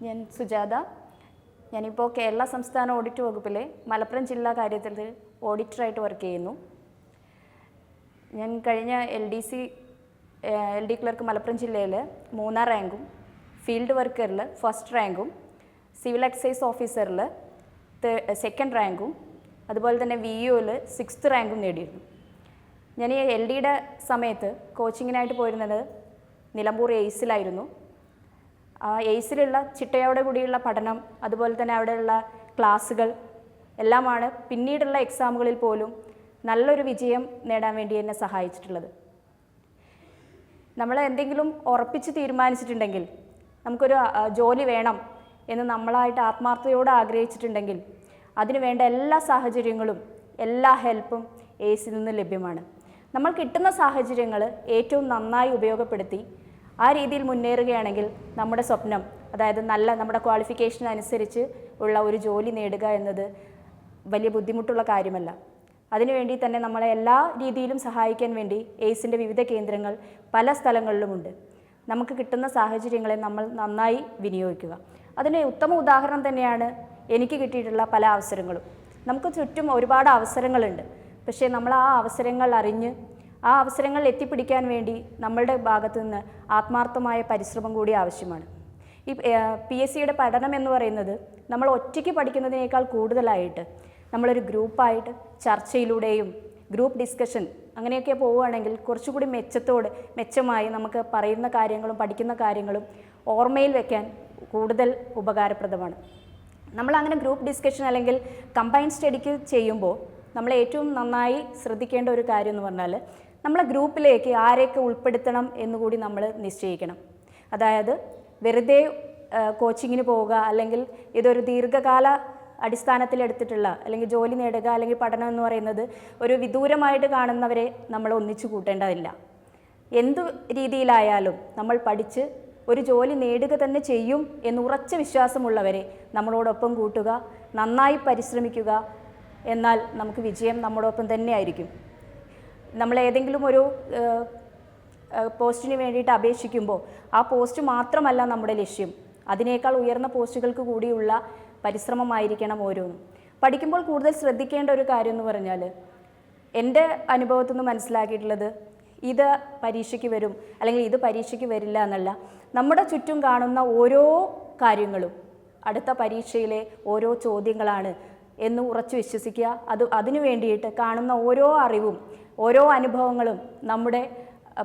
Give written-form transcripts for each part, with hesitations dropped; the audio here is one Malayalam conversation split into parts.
ഞാൻ സുജാത. ഞാനിപ്പോൾ കേരള സംസ്ഥാന ഓഡിറ്റ് വകുപ്പിലെ മലപ്പുറം ജില്ലാ കാര്യത്തിൽ ഓഡിറ്ററായിട്ട് വർക്ക് ചെയ്യുന്നു. ഞാൻ കഴിഞ്ഞ എൽ ഡി ക്ലർക്ക് മലപ്പുറം ജില്ലയിൽ 3ാം റാങ്കും, ഫീൽഡ് വർക്കറിൽ 1st റാങ്കും, സിവിൽ എക്സൈസ് ഓഫീസറിൽ 2nd റാങ്കും, അതുപോലെ തന്നെ VUയിൽ 6th റാങ്കും നേടിയിരുന്നു. ഞാൻ ഈ LDയുടെ സമയത്ത് കോച്ചിങ്ങിനായിട്ട് പോയിരുന്നത് നിലമ്പൂർ എയ്സിലായിരുന്നു. എയ്സിലുള്ള ചിട്ടയോടെ കൂടിയുള്ള പഠനം, അതുപോലെ തന്നെ അവിടെയുള്ള ക്ലാസ്സുകൾ എല്ലാമാണ് പിന്നീടുള്ള എക്സാമുകളിൽ പോലും നല്ലൊരു വിജയം നേടാൻ വേണ്ടി എന്നെ സഹായിച്ചിട്ടുള്ളത്. നമ്മൾ എന്തെങ്കിലും ഉറപ്പിച്ച് തീരുമാനിച്ചിട്ടുണ്ടെങ്കിൽ, നമുക്കൊരു ജോലി വേണം എന്ന് നമ്മളായിട്ട് ആത്മാർത്ഥതയോടെ ആഗ്രഹിച്ചിട്ടുണ്ടെങ്കിൽ അതിനു വേണ്ട എല്ലാ സാഹചര്യങ്ങളും എല്ലാ ഹെൽപ്പും എയ്സിൽ നിന്ന് ലഭ്യമാണ്. നമ്മൾ കിട്ടുന്ന സാഹചര്യങ്ങൾ ഏറ്റവും നന്നായി ഉപയോഗപ്പെടുത്തി ആ രീതിയിൽ മുന്നേറുകയാണെങ്കിൽ നമ്മുടെ സ്വപ്നം, അതായത് നമ്മുടെ ക്വാളിഫിക്കേഷൻ അനുസരിച്ച് ഉള്ള ഒരു ജോലി നേടുക എന്നത് വലിയ ബുദ്ധിമുട്ടുള്ള കാര്യമല്ല. അതിനുവേണ്ടി തന്നെ നമ്മളെ എല്ലാ രീതിയിലും സഹായിക്കാൻ വേണ്ടി എയ്സിൻ്റെ വിവിധ കേന്ദ്രങ്ങൾ പല സ്ഥലങ്ങളിലുമുണ്ട്. നമുക്ക് കിട്ടുന്ന സാഹചര്യങ്ങളെ നമ്മൾ നന്നായി വിനിയോഗിക്കുക. അതിന് ഉത്തമ ഉദാഹരണം തന്നെയാണ് എനിക്ക് കിട്ടിയിട്ടുള്ള പല അവസരങ്ങളും. നമുക്ക് ചുറ്റും ഒരുപാട് അവസരങ്ങളുണ്ട്. പക്ഷേ നമ്മൾ ആ അവസരങ്ങൾ അറിഞ്ഞ് ആ അവസരങ്ങൾ എത്തിപ്പിടിക്കാൻ വേണ്ടി നമ്മളുടെ ഭാഗത്തു നിന്ന് ആത്മാർത്ഥമായ പരിശ്രമം കൂടി ആവശ്യമാണ്. ഈ PSCയുടെ പഠനം എന്ന് പറയുന്നത് നമ്മൾ ഒറ്റയ്ക്ക് പഠിക്കുന്നതിനേക്കാൾ കൂടുതലായിട്ട് നമ്മളൊരു ഗ്രൂപ്പായിട്ട് ചർച്ചയിലൂടെയും ഗ്രൂപ്പ് ഡിസ്കഷൻ അങ്ങനെയൊക്കെ പോവുകയാണെങ്കിൽ കുറച്ചുകൂടി മെച്ചമായി നമുക്ക് പറയുന്ന കാര്യങ്ങളും പഠിക്കുന്ന കാര്യങ്ങളും ഓർമ്മയിൽ വയ്ക്കാൻ കൂടുതൽ ഉപകാരപ്രദമാണ്. നമ്മളങ്ങനെ ഗ്രൂപ്പ് ഡിസ്കഷൻ അല്ലെങ്കിൽ കമ്പൈൻ സ്റ്റഡിക്ക് ചെയ്യുമ്പോൾ നമ്മൾ ഏറ്റവും നന്നായി ശ്രദ്ധിക്കേണ്ട ഒരു കാര്യം എന്ന് പറഞ്ഞാൽ നമ്മളെ ഗ്രൂപ്പിലേക്ക് ആരെയൊക്കെ ഉൾപ്പെടുത്തണം എന്നുകൂടി നമ്മൾ നിശ്ചയിക്കണം. അതായത് വെറുതെ കോച്ചിങ്ങിന് പോവുക, അല്ലെങ്കിൽ ഇതൊരു ദീർഘകാല അടിസ്ഥാനത്തിൽ എടുത്തിട്ടുള്ള അല്ലെങ്കിൽ ജോലി നേടുക അല്ലെങ്കിൽ പഠനം എന്ന് പറയുന്നത് ഒരു വിദൂരമായിട്ട് കാണുന്നവരെ നമ്മൾ ഒന്നിച്ചു കൂട്ടേണ്ടതില്ല. എന്തു രീതിയിലായാലും നമ്മൾ പഠിച്ച് ഒരു ജോലി നേടുക തന്നെ ചെയ്യും എന്ന് ഉറച്ച വിശ്വാസമുള്ളവരെ നമ്മളോടൊപ്പം കൂട്ടുക, നന്നായി പരിശ്രമിക്കുക. എന്നാൽ നമുക്ക് വിജയം നമ്മോടൊപ്പം തന്നെ ആയിരിക്കും. നമ്മൾ ഏതെങ്കിലും ഒരു പോസ്റ്റിന് വേണ്ടിയിട്ട് അപേക്ഷിക്കുമ്പോൾ ആ പോസ്റ്റ് മാത്രമല്ല നമ്മുടെ ലക്ഷ്യം, അതിനേക്കാൾ ഉയർന്ന പോസ്റ്റുകൾക്ക് കൂടിയുള്ള പരിശ്രമമായിരിക്കണം ഓരോന്നും. പഠിക്കുമ്പോൾ കൂടുതൽ ശ്രദ്ധിക്കേണ്ട ഒരു കാര്യം എന്ന് പറഞ്ഞാൽ, എൻ്റെ അനുഭവത്തിൽ നിന്ന് മനസ്സിലാക്കിയിട്ടുള്ളത്, ഇത് പരീക്ഷയ്ക്ക് വരും അല്ലെങ്കിൽ ഇത് പരീക്ഷയ്ക്ക് വരില്ല എന്നല്ല. നമ്മുടെ ചുറ്റും കാണുന്ന ഓരോ കാര്യങ്ങളും അടുത്ത പരീക്ഷയിലെ ഓരോ ചോദ്യങ്ങളാണ് എന്ന് ഉറച്ചു വിശ്വസിക്കുക. അതിനു വേണ്ടിയിട്ട് കാണുന്ന ഓരോ അറിവും ഓരോ അനുഭവങ്ങളും നമ്മുടെ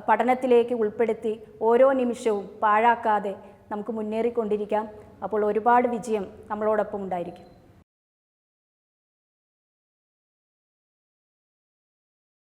പഠനത്തിലേക്ക് ഉൾപ്പെടുത്തി ഓരോ നിമിഷവും പാഴാക്കാതെ നമുക്ക് മുന്നേറിക്കൊണ്ടിരിക്കാം. അപ്പോൾ ഒരുപാട് വിജയം നമ്മളോടൊപ്പം ഉണ്ടായിരിക്കും.